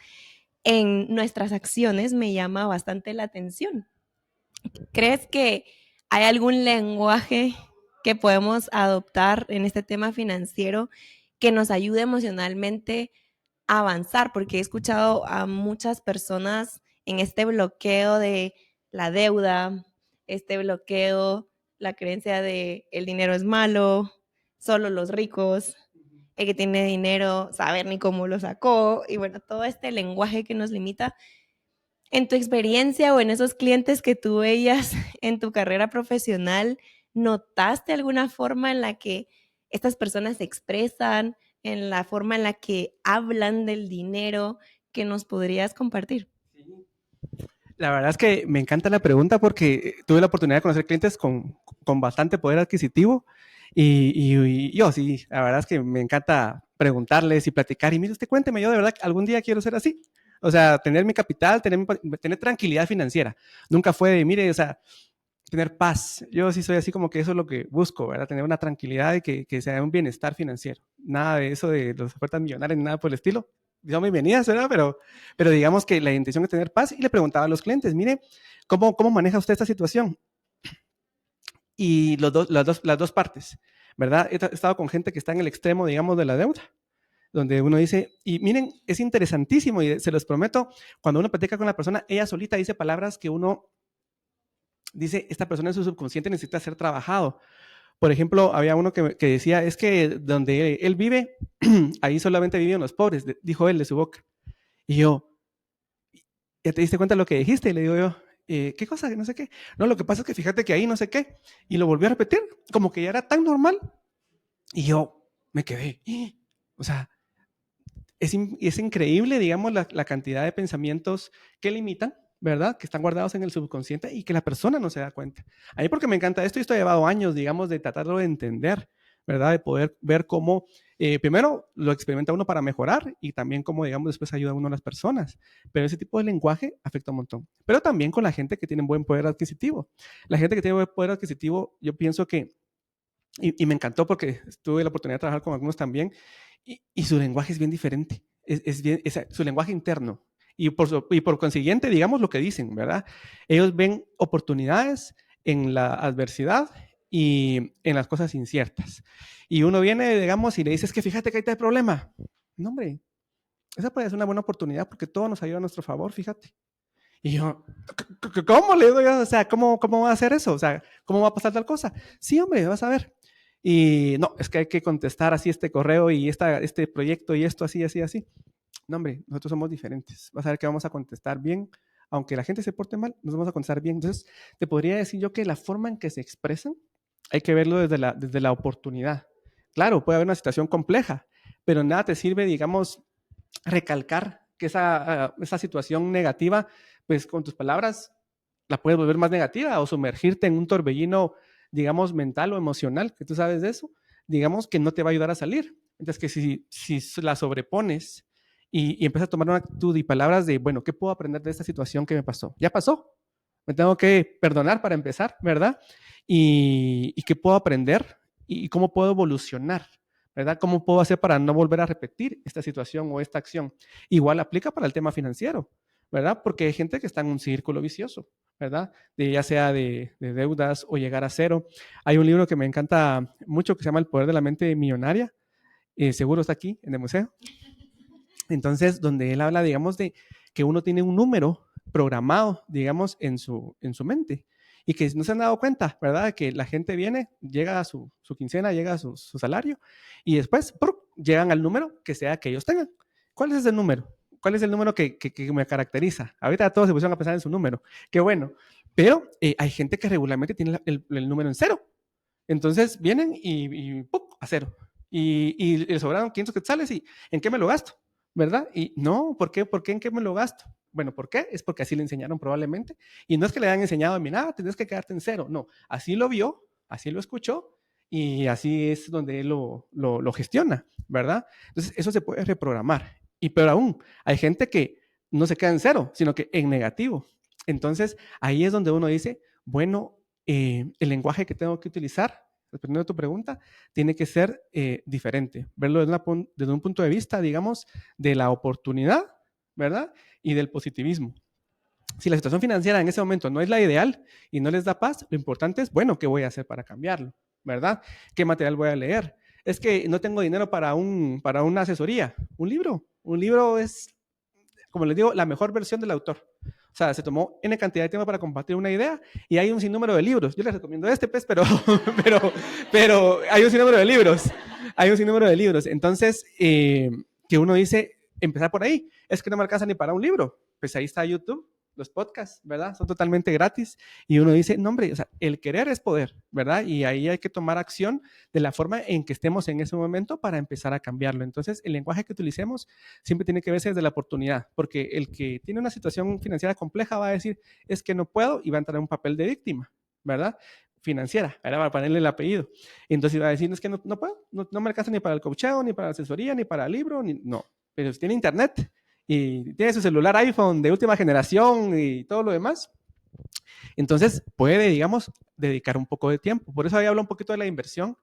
en nuestras acciones, me llama bastante la atención. ¿Crees que hay algún lenguaje que podemos adoptar en este tema financiero que nos ayude emocionalmente a avanzar? Porque he escuchado a muchas personas en este bloqueo de la deuda, este bloqueo, la creencia de el dinero es malo, solo los ricos, el que tiene dinero, saber ni cómo lo sacó, y bueno, todo este lenguaje que nos limita. En tu experiencia o en esos clientes que tú veías en tu carrera profesional, ¿notaste alguna forma en la que estas personas se expresan, en la forma en la que hablan del dinero que nos podrías compartir? La verdad es que me encanta la pregunta porque tuve la oportunidad de conocer clientes con bastante poder adquisitivo y yo sí, la verdad es que me encanta preguntarles y platicar y mire, usted cuénteme, yo de verdad algún día quiero ser así. O sea, tener mi capital, tener tranquilidad financiera. Nunca fue de, mire, o sea, tener paz. Yo sí soy así como que eso es lo que busco, ¿verdad? Tener una tranquilidad y que sea un bienestar financiero. Nada de eso de las ofertas millonarias ni nada por el estilo. Son bienvenidas, ¿verdad? Pero digamos que la intención es tener paz y le preguntaba a los clientes, mire, ¿cómo maneja usted esta situación? Y las dos partes, ¿verdad? He estado con gente que está en el extremo, digamos, de la deuda, donde uno dice, y miren, es interesantísimo y se los prometo, cuando uno platica con la persona, ella solita dice palabras que uno dice, esta persona en su subconsciente necesita ser trabajado. Por ejemplo, había uno que decía, es que donde él vive, ahí solamente viven los pobres, dijo él de su boca. Y yo, ¿ya te diste cuenta de lo que dijiste? Y le digo yo, ¿qué cosa? No sé qué. No, lo que pasa es que fíjate que ahí no sé qué. Y lo volvió a repetir, como que ya era tan normal. Y yo me quedé, o sea, es increíble, digamos, la cantidad de pensamientos que limitan, ¿verdad? Que están guardados en el subconsciente y que la persona no se da cuenta. A mí porque me encanta esto y esto ha llevado años, digamos, de tratarlo de entender, ¿verdad? De poder ver cómo, primero, lo experimenta uno para mejorar y también cómo, digamos, después ayuda a uno a las personas. Pero ese tipo de lenguaje afecta un montón. Pero también con la gente que tiene buen poder adquisitivo. La gente que tiene buen poder adquisitivo, yo pienso que y me encantó porque tuve la oportunidad de trabajar con algunos también y su lenguaje es bien diferente, es su lenguaje interno y por consiguiente, digamos lo que dicen, ¿verdad? Ellos ven oportunidades en la adversidad y en las cosas inciertas. Y uno viene, digamos, y le dice, es que fíjate que ahí está el problema. No, hombre, esa puede ser una buena oportunidad porque todo nos ayuda a nuestro favor, fíjate. Y yo, ¿cómo le digo yo? O sea, ¿cómo va a hacer eso? O sea, ¿cómo va a pasar tal cosa? Sí, hombre, vas a ver. Y no, es que hay que contestar así este correo y este proyecto y esto así, así, así. No, hombre, nosotros somos diferentes. Vas a ver que vamos a contestar bien. Aunque la gente se porte mal, nos vamos a contestar bien. Entonces, te podría decir yo que la forma en que se expresan hay que verlo desde la oportunidad. Claro, puede haber una situación compleja, pero nada te sirve, digamos, recalcar que esa situación negativa, pues con tus palabras la puedes volver más negativa o sumergirte en un torbellino, digamos, mental o emocional, que tú sabes de eso, digamos que no te va a ayudar a salir. Entonces, que si la sobrepones y empiezas a tomar una actitud y palabras de, bueno, ¿qué puedo aprender de esta situación que me pasó? Ya pasó, me tengo que perdonar para empezar, ¿verdad? Y qué puedo aprender y cómo puedo evolucionar, ¿verdad? ¿Cómo puedo hacer para no volver a repetir esta situación o esta acción? Igual aplica para el tema financiero, ¿verdad? Porque hay gente que está en un círculo vicioso, ¿verdad? Ya sea de deudas o llegar a cero. Hay un libro que me encanta mucho que se llama El poder de la mente millonaria. Seguro está aquí en el museo. Entonces, donde él habla, digamos, de que uno tiene un número programado, digamos, en su mente. Y que no se han dado cuenta, ¿verdad? Que la gente viene, llega a su quincena, llega a su salario y después llegan al número que sea que ellos tengan. ¿Cuál es ese número? ¿Cuál es el número que me caracteriza? Ahorita todos se pusieron a pensar en su número. Qué bueno. Pero hay gente que regularmente tiene el número en cero. Entonces vienen y ¡pum! A cero. Y le sobraron 500 quetzales y ¿en qué me lo gasto? ¿Verdad? Y no, ¿por qué? ¿Por qué en qué me lo gasto? Bueno, ¿por qué? Es porque así le enseñaron probablemente. Y no es que le hayan enseñado a mí, nada, tienes que quedarte en cero. No, así lo vio, así lo escuchó y así es donde él lo gestiona, ¿verdad? Entonces, eso se puede reprogramar. Y peor aún, hay gente que no se queda en cero, sino que en negativo. Entonces, ahí es donde uno dice, bueno, el lenguaje que tengo que utilizar, dependiendo de tu pregunta, tiene que ser diferente. Verlo desde un punto de vista, digamos, de la oportunidad, ¿verdad? Y del positivismo. Si la situación financiera en ese momento no es la ideal y no les da paz, lo importante es, bueno, ¿qué voy a hacer para cambiarlo? ¿Verdad? ¿Qué material voy a leer? Es que no tengo dinero para una asesoría. Un libro. Un libro es, como les digo, la mejor versión del autor. O sea, se tomó N cantidad de tiempo para compartir una idea y hay un sinnúmero de libros. Yo les recomiendo este, pues, pero, pero hay un sinnúmero de libros. Hay un sinnúmero de libros. Entonces, que uno dice, empezar por ahí. Es que no me alcanza ni para un libro. Pues ahí está YouTube, los podcasts, ¿verdad? Son totalmente gratis. Y uno dice, no, hombre, o sea, el querer es poder, ¿verdad? Y ahí hay que tomar acción de la forma en que estemos en ese momento para empezar a cambiarlo. Entonces, el lenguaje que utilicemos siempre tiene que verse desde la oportunidad, porque el que tiene una situación financiera compleja va a decir, es que no puedo, y va a entrar en un papel de víctima, ¿verdad? Financiera, ¿verdad? Para ponerle el apellido. Y entonces va a decir, es que no puedo, no me alcanza ni para el coacheo, ni para la asesoría, ni para el libro, no. Pero si tiene internet y tiene su celular iPhone de última generación y todo lo demás, entonces puede, digamos, dedicar un poco de tiempo. Por eso ahí hablo un poquito de la inversión.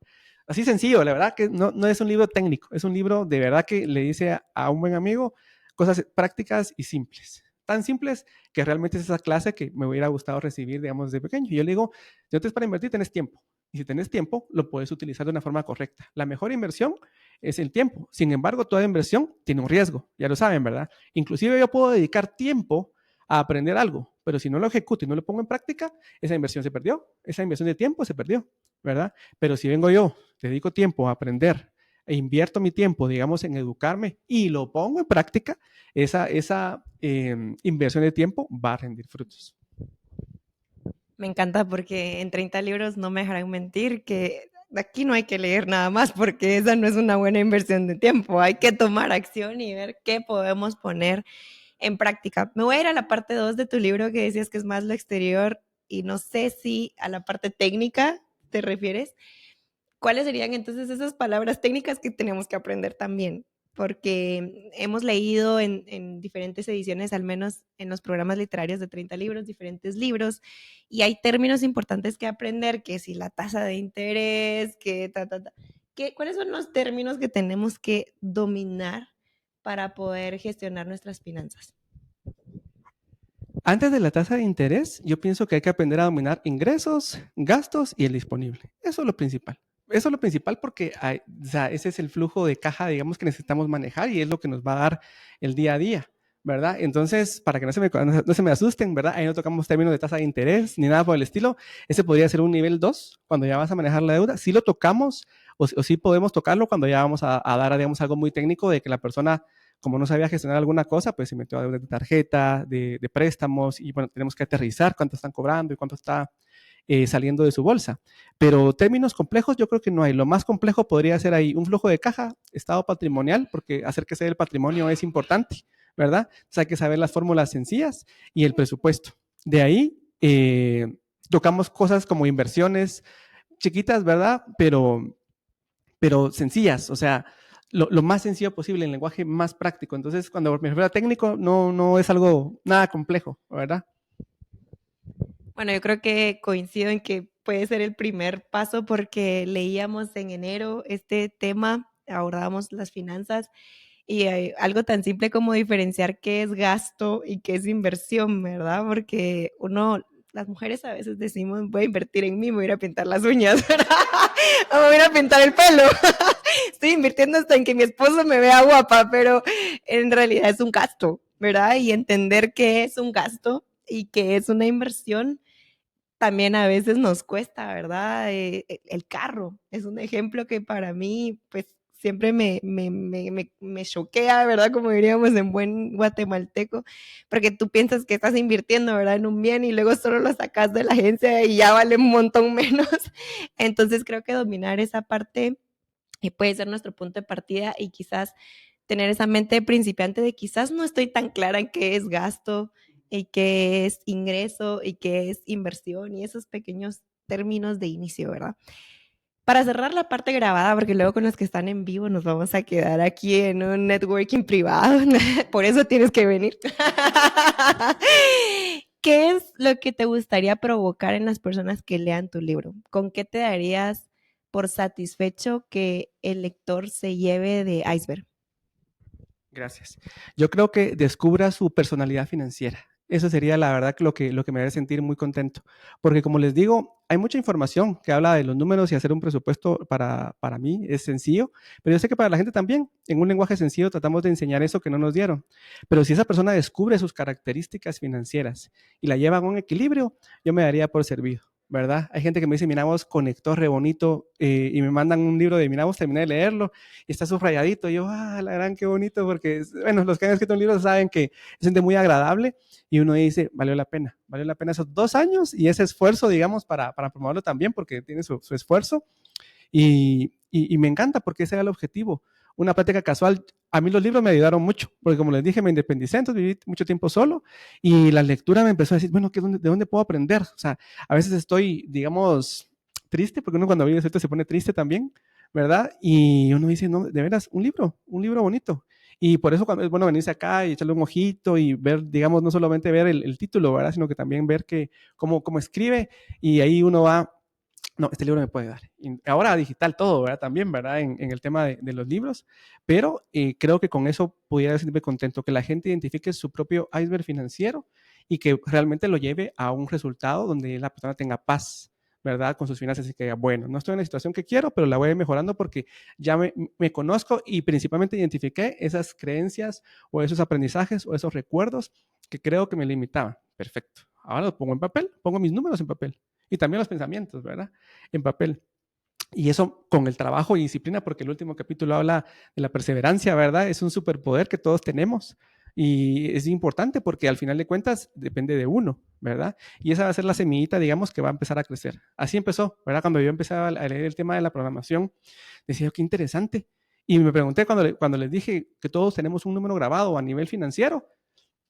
Así sencillo, la verdad que no es un libro técnico, es un libro de verdad que le dice a un buen amigo cosas prácticas y simples. Tan simples que realmente es esa clase que me hubiera gustado recibir, digamos, de pequeño. Y yo le digo, si no tienes para invertir, tenés tiempo. Y si tenés tiempo, lo puedes utilizar de una forma correcta. La mejor inversión es el tiempo. Sin embargo, toda inversión tiene un riesgo, ya lo saben, ¿verdad? Inclusive yo puedo dedicar tiempo a aprender algo, pero si no lo ejecuto y no lo pongo en práctica, esa inversión se perdió, esa inversión de tiempo se perdió, ¿verdad? Pero si vengo yo, dedico tiempo a aprender e invierto mi tiempo, digamos, en educarme y lo pongo en práctica, esa inversión de tiempo va a rendir frutos. Me encanta porque en 30 libros no me dejarán mentir que aquí no hay que leer nada más porque esa no es una buena inversión de tiempo. Hay que tomar acción y ver qué podemos poner en práctica. Me voy a ir a la parte 2 de tu libro que decías que es más lo exterior y no sé si a la parte técnica te refieres. ¿Cuáles serían entonces esas palabras técnicas que tenemos que aprender también? Porque hemos leído en diferentes ediciones, al menos en los programas literarios de 30 libros, diferentes libros, y hay términos importantes que aprender, que si la tasa de interés, que ¿cuáles son los términos que tenemos que dominar para poder gestionar nuestras finanzas? Antes de la tasa de interés, yo pienso que hay que aprender a dominar ingresos, gastos y el disponible. Eso es lo principal. Eso es lo principal porque o sea, ese es el flujo de caja, digamos, que necesitamos manejar y es lo que nos va a dar el día a día, ¿verdad? Entonces, para que no se me asusten, ¿verdad? Ahí no tocamos términos de tasa de interés ni nada por el estilo. Ese podría ser un nivel 2 cuando ya vas a manejar la deuda. Sí lo tocamos o sí podemos tocarlo cuando ya vamos a dar, digamos, algo muy técnico de que la persona como no sabía gestionar alguna cosa, pues se metió a deudas de tarjeta, de préstamos, y bueno, tenemos que aterrizar cuánto están cobrando y cuánto está saliendo de su bolsa. Pero términos complejos yo creo que no hay. Lo más complejo podría ser ahí un flujo de caja, estado patrimonial, porque hacer que sea el patrimonio es importante, ¿verdad? Entonces hay que saber las fórmulas sencillas y el presupuesto. De ahí tocamos cosas como inversiones chiquitas, ¿verdad? Pero sencillas, o sea, lo más sencillo posible, en lenguaje más práctico. Entonces, cuando me refiero a técnico, no es algo nada complejo, ¿verdad? Bueno, yo creo que coincido en que puede ser el primer paso porque leíamos en enero este tema, abordábamos las finanzas y algo tan simple como diferenciar qué es gasto y qué es inversión, ¿verdad? Porque las mujeres a veces decimos, voy a invertir en mí, me voy a ir a pintar las uñas, ¿verdad? O me voy a ir a pintar el pelo. Estoy invirtiendo hasta en que mi esposo me vea guapa, pero en realidad es un gasto, ¿verdad? Y entender qué es un gasto y qué es una inversión también a veces nos cuesta, ¿verdad? El carro es un ejemplo que para mí, pues siempre me choquea, ¿verdad? Como diríamos en buen guatemalteco, porque tú piensas que estás invirtiendo, ¿verdad? En un bien y luego solo lo sacas de la agencia y ya vale un montón menos. Entonces creo que dominar esa parte puede ser nuestro punto de partida y quizás tener esa mente de principiante de quizás no estoy tan clara en qué es gasto y qué es ingreso y qué es inversión y esos pequeños términos de inicio, ¿verdad? Para cerrar la parte grabada, porque luego con los que están en vivo nos vamos a quedar aquí en un networking privado, por eso tienes que venir. ¿Qué es lo que te gustaría provocar en las personas que lean tu libro? ¿Con qué te darías por satisfecho que el lector se lleve de Iceberg? Gracias. Yo creo que descubra su personalidad financiera. Eso sería la verdad que lo que me haría sentir muy contento. Porque como les digo, hay mucha información que habla de los números y hacer un presupuesto para mí es sencillo, pero yo sé que para la gente también, en un lenguaje sencillo tratamos de enseñar eso que no nos dieron. Pero si esa persona descubre sus características financieras y la lleva a un equilibrio, yo me daría por servido. ¿Verdad? Hay gente que me dice, mira, vos conectó re bonito y me mandan un libro de, mira, vos terminé de leerlo y está subrayadito. Y yo, la gran, qué bonito, porque, bueno, los que han escrito un libro saben que se siente muy agradable y uno dice, valió la pena esos 2 años y ese esfuerzo, digamos, para promoverlo también, porque tiene su esfuerzo y me encanta porque ese era el objetivo. Una práctica casual. A mí los libros me ayudaron mucho, porque como les dije, me independicé, entonces viví mucho tiempo solo y la lectura me empezó a decir, bueno, ¿de dónde puedo aprender? O sea, a veces estoy, digamos, triste, porque uno cuando vive esto se pone triste también, ¿verdad? Y uno dice, no, de veras, un libro bonito. Y por eso cuando es bueno venirse acá y echarle un ojito y ver, digamos, no solamente ver el título, ¿verdad? Sino que también ver cómo escribe y ahí uno va, no, este libro me puede dar. Y ahora digital todo, ¿verdad? También, ¿verdad? En el tema de los libros, pero creo que con eso pudiera sentirme contento, que la gente identifique su propio iceberg financiero y que realmente lo lleve a un resultado donde la persona tenga paz, ¿verdad? Con sus finanzas y que diga, bueno, no estoy en la situación que quiero, pero la voy a ir mejorando porque ya me conozco y principalmente identifiqué esas creencias o esos aprendizajes o esos recuerdos que creo que me limitaban. Perfecto. Ahora lo pongo en papel, pongo mis números en papel y también los pensamientos, ¿verdad? En papel. Y eso con el trabajo y disciplina, porque el último capítulo habla de la perseverancia, ¿verdad? Es un superpoder que todos tenemos y es importante porque al final de cuentas depende de uno, ¿verdad? Y esa va a ser la semillita, digamos, que va a empezar a crecer. Así empezó, ¿verdad? Cuando yo empecé a leer el tema de la programación, decía yo, qué interesante. Y me pregunté cuando les dije que todos tenemos un número grabado a nivel financiero,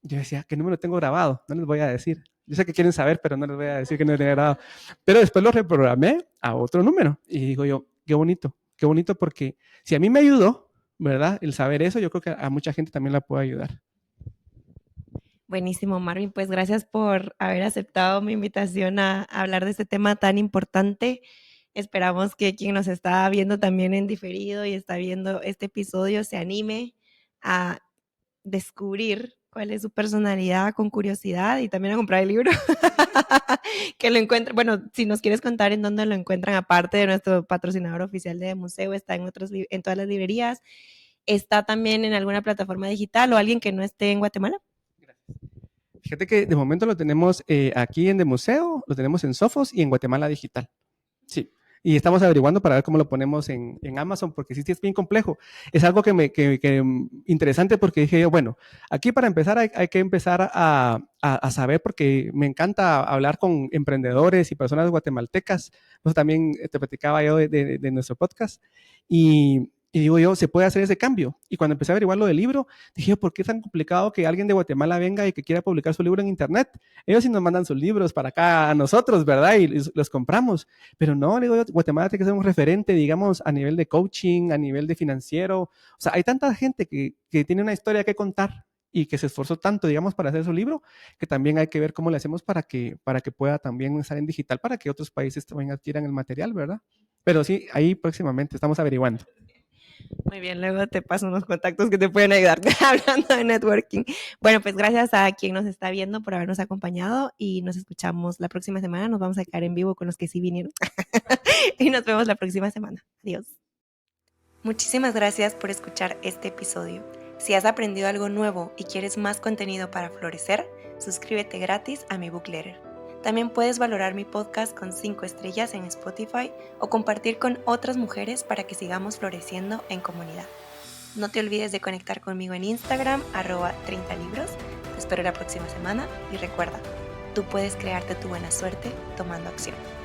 yo decía, ¿qué número tengo grabado? No les voy a decir. Yo sé que quieren saber, pero no les voy a decir que no tenía grabado. Pero después lo reprogramé a otro número. Y digo yo, qué bonito porque si a mí me ayudó, ¿verdad? El saber eso, yo creo que a mucha gente también la puede ayudar. Buenísimo, Marvin. Pues gracias por haber aceptado mi invitación a hablar de este tema tan importante. Esperamos que quien nos está viendo también en diferido y está viendo este episodio se anime a descubrir cuál es su personalidad con curiosidad y también a comprar el libro. Que lo encuentren, bueno, si nos quieres contar en dónde lo encuentran, aparte de nuestro patrocinador oficial de museo, está en todas las librerías, está también en alguna plataforma digital o alguien que no esté en Guatemala. Fíjate que de momento lo tenemos aquí en The Museo, lo tenemos en Sofos y en Guatemala Digital. Sí. Y estamos averiguando para ver cómo lo ponemos en Amazon, porque sí es bien complejo. Es algo interesante porque dije yo, bueno, aquí para empezar hay que empezar a saber, porque me encanta hablar con emprendedores y personas guatemaltecas. Eso también te platicaba yo de nuestro podcast. Y digo yo, se puede hacer ese cambio. Y cuando empecé a averiguar lo del libro, dije yo, ¿por qué es tan complicado que alguien de Guatemala venga y que quiera publicar su libro en Internet? Ellos sí nos mandan sus libros para acá a nosotros, ¿verdad? Y los compramos. Pero no, digo yo, Guatemala tiene que ser un referente, digamos, a nivel de coaching, a nivel de financiero. O sea, hay tanta gente que tiene una historia que contar y que se esforzó tanto, digamos, para hacer su libro, que también hay que ver cómo le hacemos para que pueda también estar en digital, para que otros países también adquieran el material, ¿verdad? Pero sí, ahí próximamente estamos averiguando. Muy bien, luego te paso unos contactos que te pueden ayudar hablando de networking. Bueno, pues gracias a quien nos está viendo por habernos acompañado y nos escuchamos la próxima semana. Nos vamos a quedar en vivo con los que sí vinieron. Y nos vemos la próxima semana. Adiós. Muchísimas gracias por escuchar este episodio. Si has aprendido algo nuevo y quieres más contenido para florecer, suscríbete gratis a mi bookletter. También puedes valorar mi podcast con 5 estrellas en Spotify o compartir con otras mujeres para que sigamos floreciendo en comunidad. No te olvides de conectar conmigo en Instagram, @30libros. Te espero la próxima semana y recuerda, tú puedes crearte tu buena suerte tomando acción.